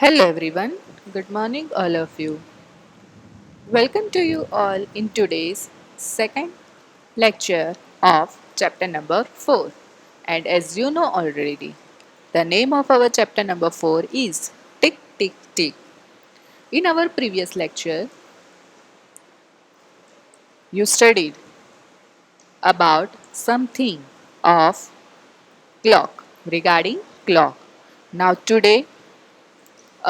Hello everyone, good morning all of you. Welcome to you all in today's second lecture of chapter number 4. And as you know already, the name of our chapter number 4 is Tick Tick Tick. In our previous lecture, you studied about something of clock regarding clock. Now today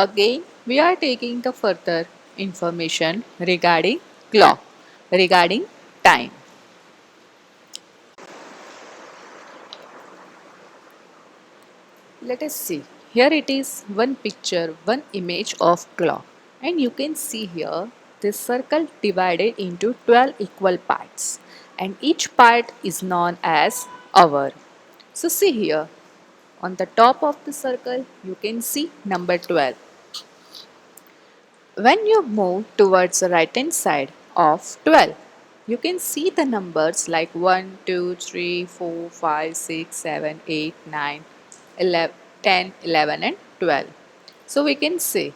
again we are taking the further information regarding clock, regarding time. Let us see. Here it is one picture, one image of clock. And you can see here this circle divided into 12 equal parts. And each part is known as hour. So see here, on the top of the circle, you can see number 12. When you move towards the right hand side of 12, you can see the numbers like 1, 2, 3, 4, 5, 6, 7, 8, 9, 11, 10, 11 and 12. So we can say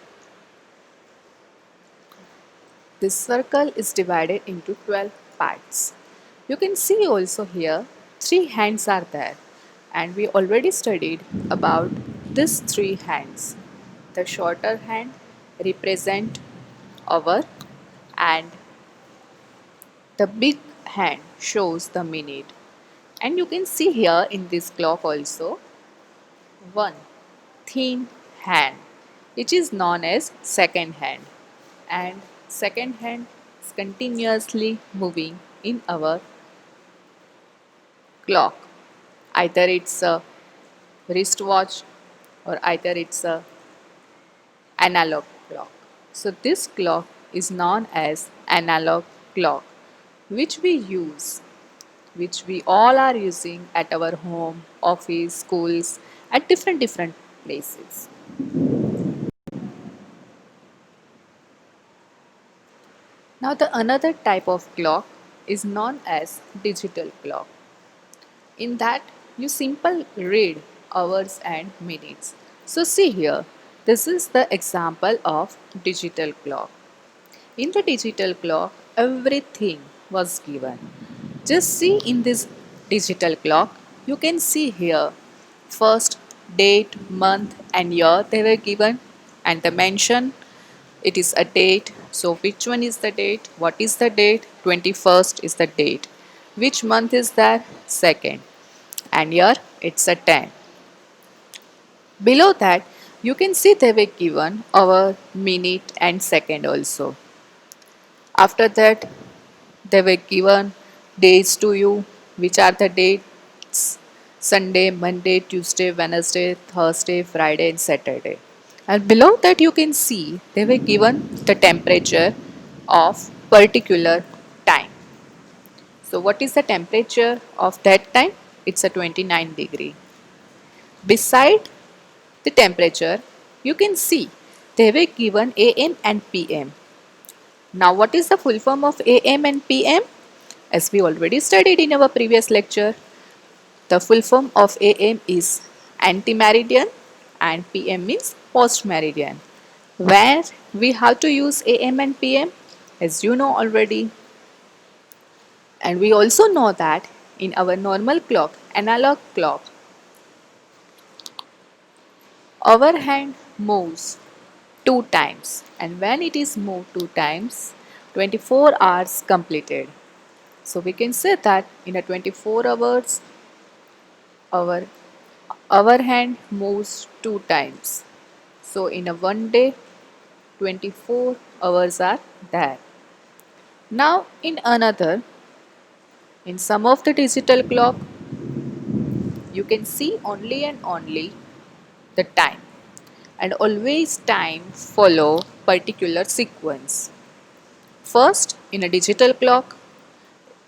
this circle is divided into 12 parts. You can see also here 3 hands are there and we already studied about these 3 hands. The shorter hand represent hour and the big hand shows the minute. And you can see here in this clock also one thin hand which is known as second hand, and second hand is continuously moving in our clock. Either it's a wristwatch or either it's a analog clock. So this clock is known as analog clock, which we use, which we all are using at our home, office, schools, at different places. Now the another type of clock is known as digital clock. In that you simple read hours and minutes. So see here, this is the example of digital clock. In the digital clock, everything was given. Just see in this digital clock, you can see here first date, month and year they were given, and the mention it is a date. So which one is the date? What is the date? 21st is the date. Which month is that? Second. And here it's a 10. Below that you can see they were given hour, minute and second also. After that they were given days to you, which are the dates Sunday, Monday, Tuesday, Wednesday, Thursday, Friday and Saturday. And below that you can see they were given the temperature of particular time. So what is the temperature of that time? It's a 29 degree. Beside the temperature, you can see they were given AM and PM. Now what is the full form of AM and PM? As we already studied in our previous lecture, the full form of AM is anti-meridian and PM means post-meridian. Where we have to use AM and PM, as you know already. And we also know that in our normal clock, analog clock, our hand moves 2 times, and when it is moved 2 times, 24 hours completed. So we can say that in a 24 hours, our hand moves 2 times. So in a one day, 24 hours are there. Now in another, in some of the digital clock, you can see only and only the time, and always time follow particular sequence. First in a digital clock,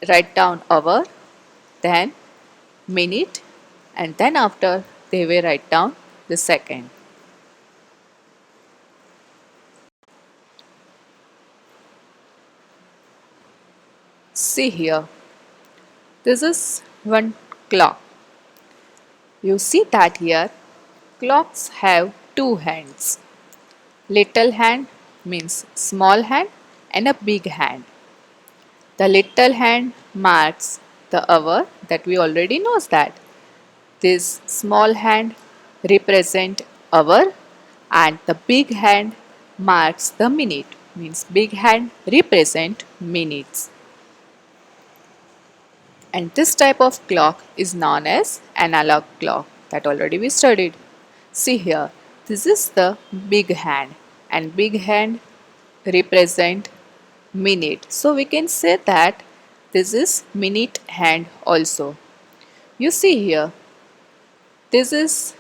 write down hour, then minute, and then after they will write down the second. See here, this is one clock. You see that here clocks have 2 hands. Little hand means small hand and a big hand. The little hand marks the hour that we already knows that. This small hand represent hour and the big hand marks the minute means big hand represent minutes. And this type of clock is known as analog clock that already we studied. See here, this is the big hand and big hand represent minute. So we can say that this is minute hand also. You see here, this is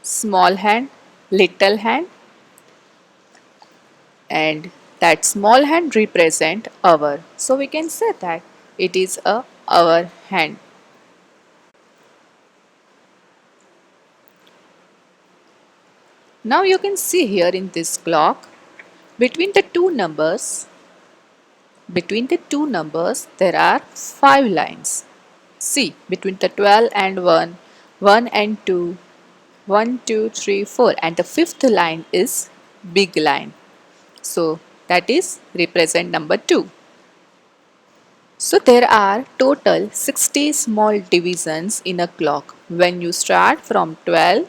small hand, little hand and that small hand represent hour. So we can say that it is a hour hand. Now you can see here in this clock between the two numbers there are 5 lines. See between the 12 and 1, 1 and 2, 1, 2, 3, 4 and the fifth line is big line. So that is represent number 2. So there are total 60 small divisions in a clock when you start from 12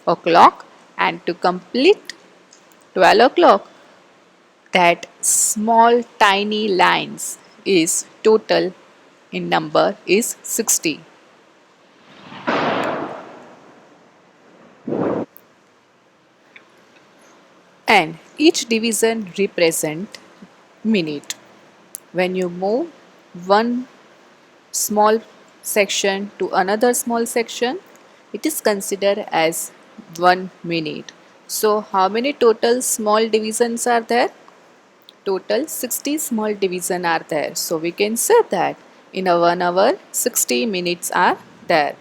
o'clock and to complete 12 o'clock that small tiny lines is total in number is 60. And each division represent minute. When you move one small section to another small section, it is considered as 1 minute. So how many total small divisions are there? Total 60 small divisions are there. So we can say that in a 1 hour 60 minutes are there.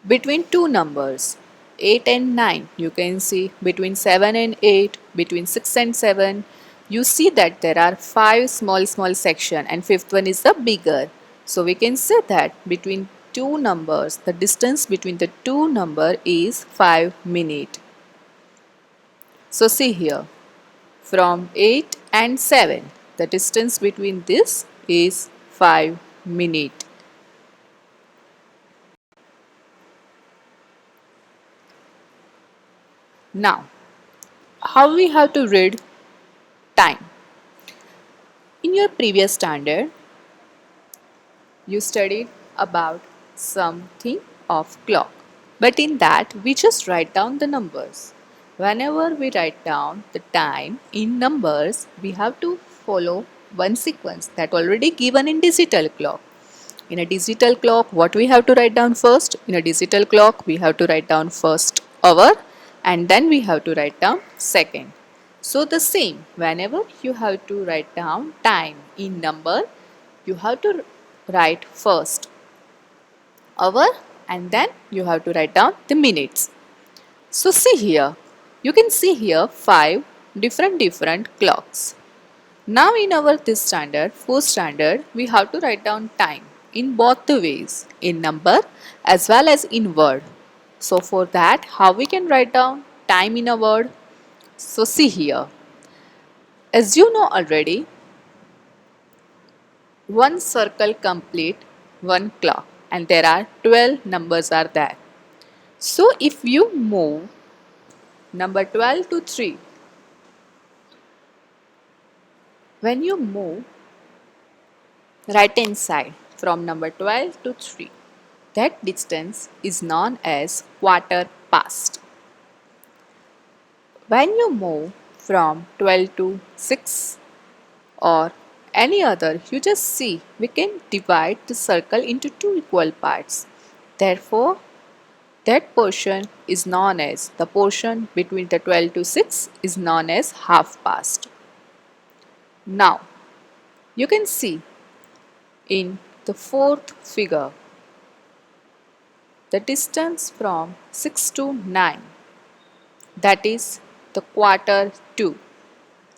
Between two numbers 8 and 9, you can see between 7 and 8, between 6 and 7, you see that there are 5 small section and fifth one is the bigger. So we can say that between two numbers the distance between the two number is 5 minutes. So see here from 8 and 7 the distance between this is 5 minutes. Now how we have to read time? In your previous standard, you studied about something of clock. But in that, we just write down the numbers. Whenever we write down the time in numbers, we have to follow one sequence that already given in digital clock. In a digital clock, what we have to write down first? In a digital clock, we have to write down first hour and then we have to write down second. So the same, whenever you have to write down time in number, you have to write first hour and then you have to write down the minutes. So see here, you can see here 5 different clocks. Now in our this standard, fourth standard, we have to write down time in both the ways, in number as well as in word. So for that, how we can write down time in a word? So see here, as you know already, one circle complete one clock and there are 12 numbers are there. So if you move number 12 to 3, when you move right hand side from number 12 to 3, that distance is known as quarter past. When you move from 12 to 6 or any other, you just see we can divide the circle into two equal parts. Therefore, that portion is known as the portion between the 12 to 6 is known as half past. Now, you can see in the fourth figure the distance from 6 to 9, that is the quarter to,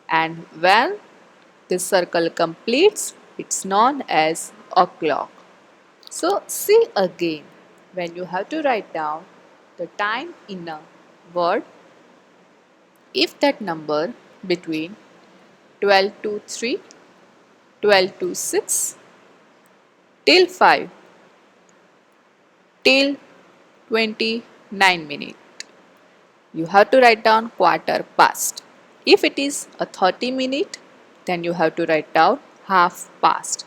and when this circle completes it's known as o'clock. So see again, when you have to write down the time in a word, If that number between 12 to 3, 12 to 6, till 5, till 29 minutes. You have to write down quarter past. If it is a 30 minute, then you have to write down half past.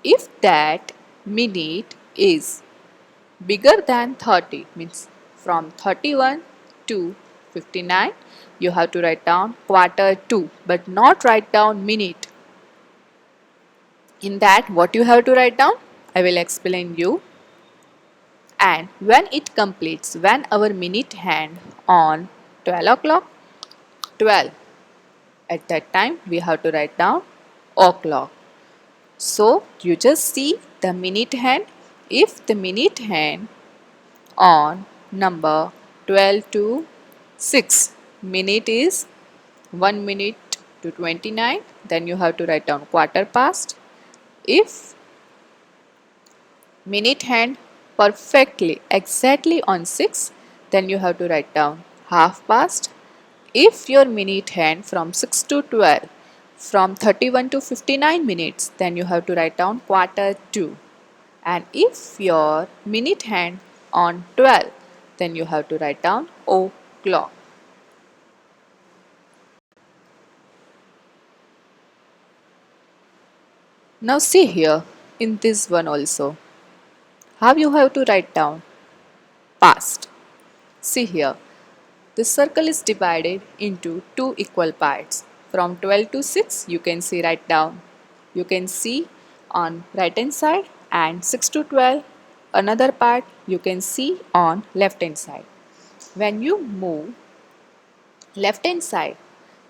If that minute is bigger than 30, means from 31 to 59, you have to write down quarter to, but not write down minute. In that, what you have to write down, I will explain you. And when it completes, when our minute hand on 12 o'clock, 12, at that time we have to write down o'clock. So you just see the minute hand. If the minute hand on number 12 to 6, minute is 1 minute to 29, then you have to write down quarter past. If minute hand perfectly exactly on 6, then you have to write down half past. If your minute hand from 6 to 12, from 31 to 59 minutes, then you have to write down quarter to. And if your minute hand on 12, then you have to write down o'clock. Now see here in this one also, how you have to write down past. See here, this circle is divided into two equal parts. From 12 to 6, you can see write down. You can see on right hand side, and 6 to 12, another part you can see on left hand side. When you move left hand side,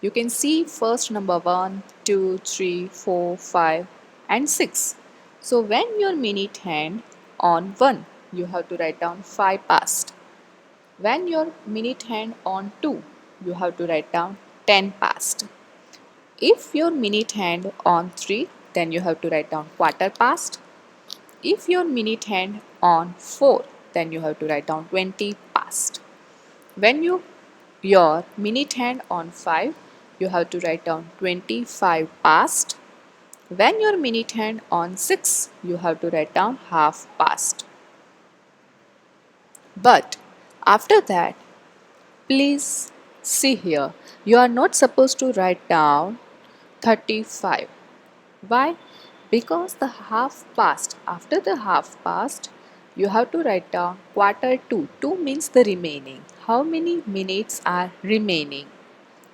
you can see first number 1, 2, 3, 4, 5 and 6. So when your minute hand on 1, you have to write down 5 past. When your minute hand on 2, you have to write down 10 past. If your minute hand on 3, then you have to write down quarter past. If your minute hand on 4, then you have to write down 20 past. When your minute hand on 5, you have to write down 25 past. When your minute hand on 6, you have to write down half past. But after that, please see here, you are not supposed to write down 35. Why? Because the half past, after the half past, you have to write down quarter to. 2 means the remaining. How many minutes are remaining?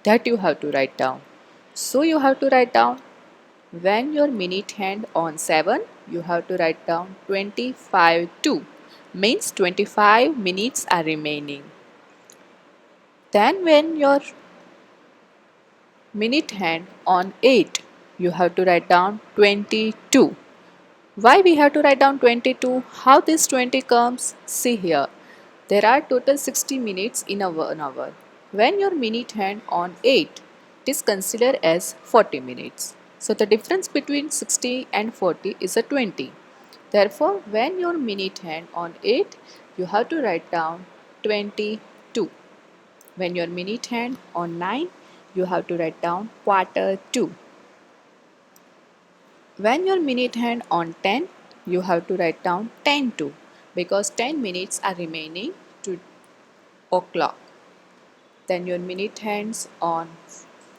That you have to write down. So you have to write down when your minute hand on 7, you have to write down 25 to, means 25 minutes are remaining. Then when your minute hand on 8, you have to write down 22. Why we have to write down 22? How this 20 comes? See here. There are total 60 minutes in a 1 hour. When your minute hand on 8, it is considered as 40 minutes. So the difference between 60 and 40 is a 20. Therefore, when your minute hand on 8, you have to write down 22. When your minute hand on 9, you have to write down quarter to. When your minute hand on 10, you have to write down 10 to, because 10 minutes are remaining to o'clock. Then your minute hands on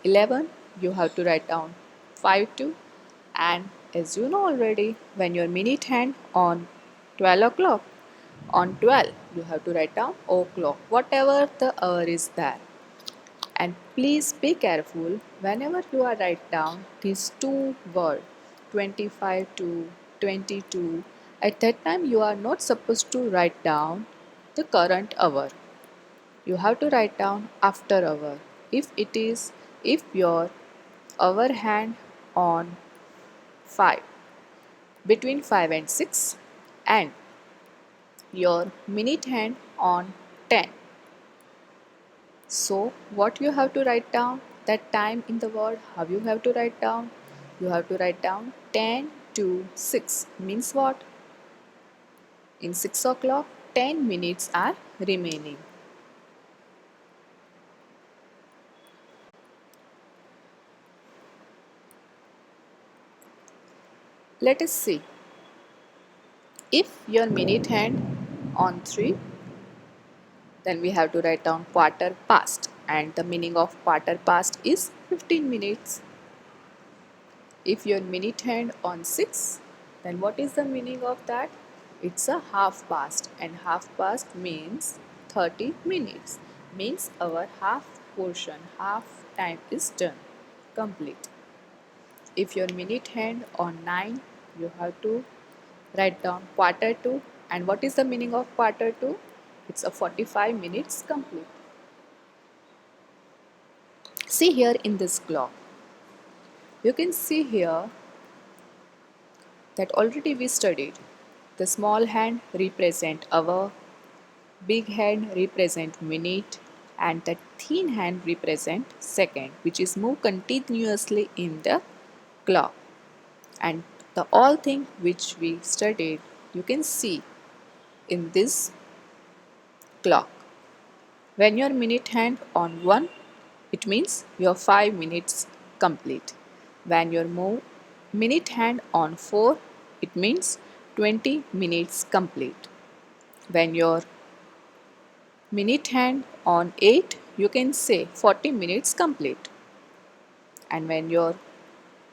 11, you have to write down 5 to, and as you know already, when your minute hand on 12 o'clock, on 12 you have to write down o'clock, whatever the hour is there. And please be careful whenever you are write down these two words 25 to 22, at that time you are not supposed to write down the current hour. You have to write down after hour. If your hour hand on 5, between 5 and 6, and your minute hand on 10. So what you have to write down, that time in the word, how you have to write down? You have to write down 10 to 6, means what? In 6 o'clock, 10 minutes are remaining. Let us see. If your minute hand on 3, then we have to write down quarter past, and the meaning of quarter past is 15 minutes. If your minute hand on 6, then what is the meaning of that? It's a half past, and half past means 30 minutes. Means our half portion, half time is done, complete. If your minute hand on 9, you have to write down quarter to, and what is the meaning of quarter to? It's a 45 minutes complete. See here in this clock, you can see here that already we studied. The small hand represent hour, big hand represent minute, and the thin hand represent second, which is move continuously in the clock. And the all thing which we studied, you can see in this clock. When your minute hand on 1, it means your 5 minutes complete. When your minute hand on 4, it means 20 minutes complete. When your minute hand on 8, you can say 40 minutes complete. And when your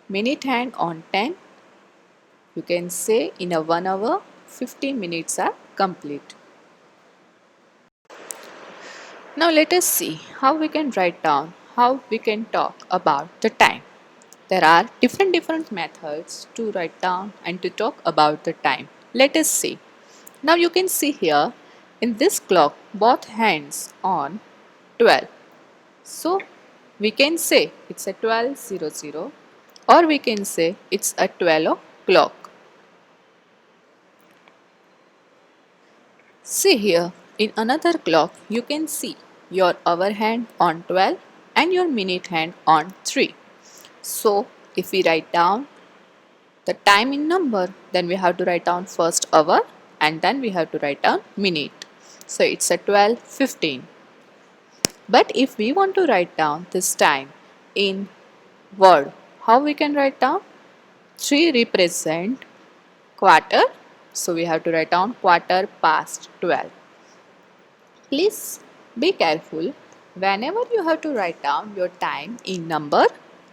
minute hand on 10, you can say in a 1 hour 50 minutes are complete. Now let us see how we can write down, how we can talk about the time. There are different methods to write down and to talk about the time. Let us see. Now you can see here in this clock both hands on 12. So we can say it's a 12:00 or we can say it's a 12 o'clock. See here in another clock you can see your hour hand on 12 and your minute hand on 3. So if we write down the time in number, then we have to write down first hour and then we have to write down minute. So it's a 12:15. But if we want to write down this time in word, how we can write down? 3 represent quarter, so we have to write down quarter past 12. Please be careful. Whenever you have to write down your time in number,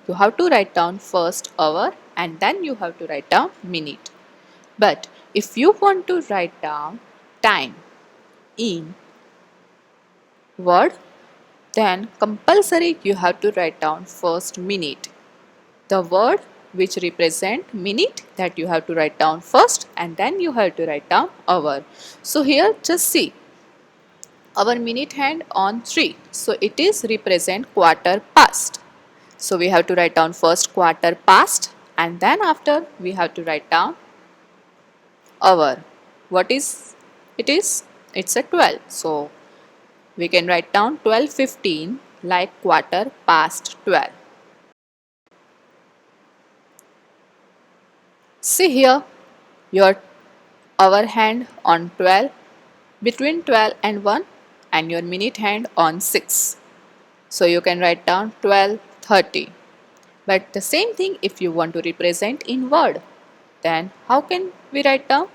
you have to write down first hour and then you have to write down minute. But if you want to write down time in word, then compulsory you have to write down first minute. The word which represent minute, that you have to write down first and then you have to write down hour. So here just see our minute hand on 3, so it is represent quarter past. So we have to write down first quarter past and then after we have to write down hour. What is it is? It's a 12. So we can write down 12:15 like quarter past 12. See here your hour hand on 12, between 12 and 1, and your minute hand on 6. So you can write down 12:30. But the same thing if you want to represent in word, then how can we write down?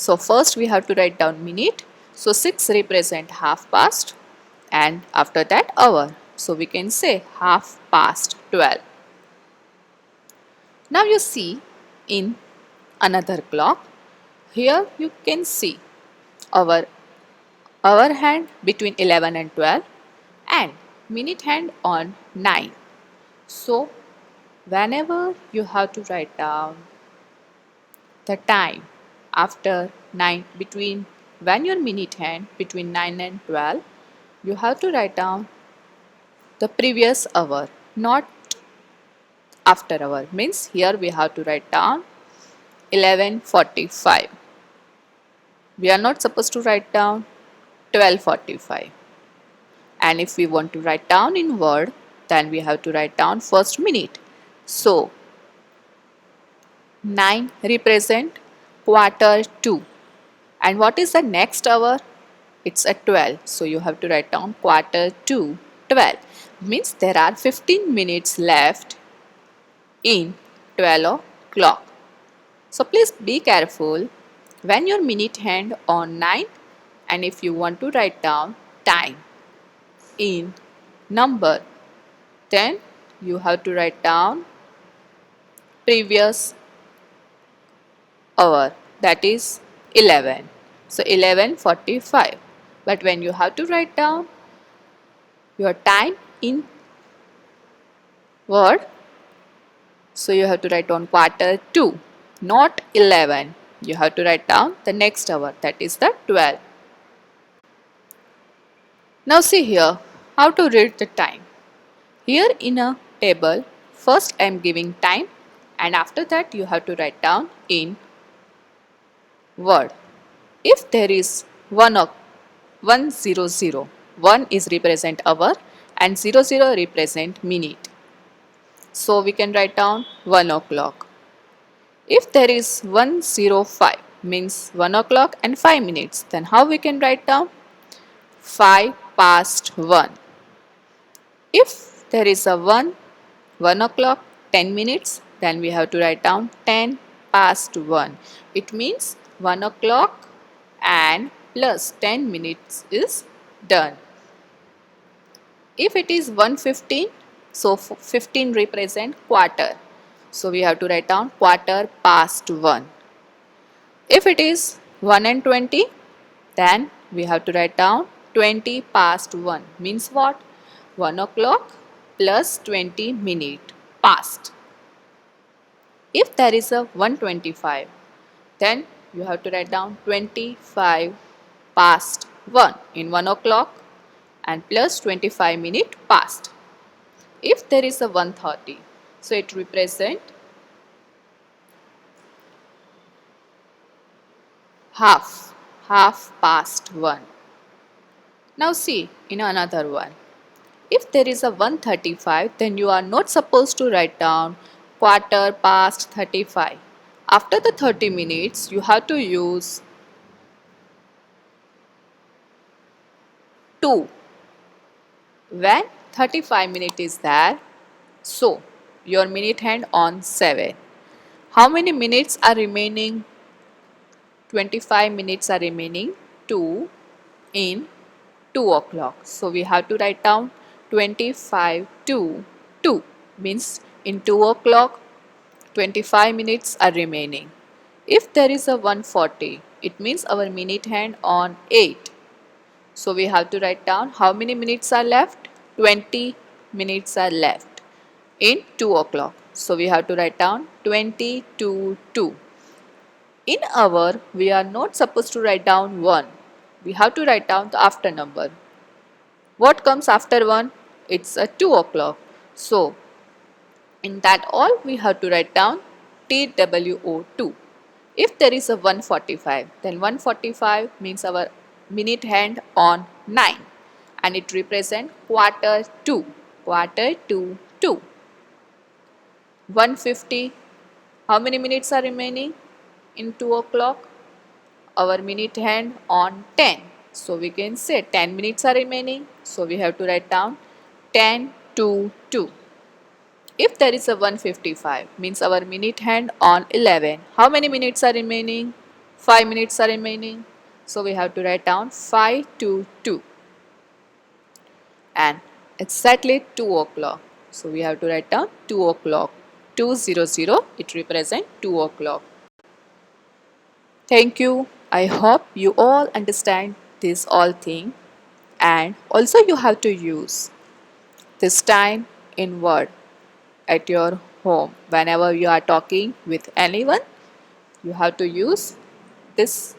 So first we have to write down minute. So 6 represent half past and after that hour. So we can say half past 12. Now you see in another clock, here you can see our hour hand between 11 and 12 and minute hand on 9. So whenever you have to write down the time after 9, between when your minute hand between 9 and 12, you have to write down the previous hour, not after hour. Means here we have to write down 11:45. We are not supposed to write down 12:45. And if we want to write down in word, then we have to write down first minute. So 9 represent quarter to. And what is the next hour? It's a 12. So you have to write down quarter to 12. Means there are 15 minutes left in 12 o'clock. So please be careful when your minute hand on 9, and if you want to write down time in number, then you have to write down previous hour, that is 11. So 11:45. But when you have to write down your time in word, so you have to write down quarter 2, not 11. You have to write down the next hour, that is the 12. Now see here how to read the time. Here in a table, first I am giving time, and after that you have to write down in word. If there is 100, 1 is represent hour and 00 represent minute. So we can write down 1 o'clock. If there is 105 means 1 o'clock and 5 minutes, then how we can write down 5 past 1. If there is a 1 o'clock 10 minutes, then we have to write down 10 past 1. It means 1 o'clock and plus 10 minutes is done. If it is 1:15, so 15 represent quarter. So we have to write down quarter past 1. If it is 1 and 20, then we have to write down 20 past 1. Means what? 1 o'clock plus 20 minute past. If there is a 125, then you have to write down 25 past 1 in 1 o'clock and plus 25 minute past. If there is a 130, so it represent half past 1. Now see in another one. If there is a 135, then you are not supposed to write down quarter past 35. After the 30 minutes, you have to use 2. When 35 minutes is there, so your minute hand on 7. How many minutes are remaining? 25 minutes are remaining. 2 in 2 o'clock. So we have to write down 25 to 2 means in 2 o'clock 25 minutes are remaining. If there is a 140, it means our minute hand on 8. So we have to write down how many minutes are left? 20 minutes are left in 2 o'clock. So we have to write down 20 to 2. In hour, we are not supposed to write down 1. We have to write down the after number. What comes after 1? It's a 2 o'clock. So in that all we have to write down TWO2. If there is a 145, then 145 means our minute hand on 9 and it represents quarter 2. Quarter to 2. 150, how many minutes are remaining in 2 o'clock? Our minute hand on 10. So we can say 10 minutes are remaining. So we have to write down 10 to 2. If there is a 155, means our minute hand on 11. How many minutes are remaining? 5 minutes are remaining. So we have to write down 5 to 2. And exactly 2 o'clock. So we have to write down 2 o'clock. 200, it represents 2 o'clock. Thank you. I hope you all understand this all thing, and also you have to use this time in word at your home. Whenever you are talking with anyone, you have to use this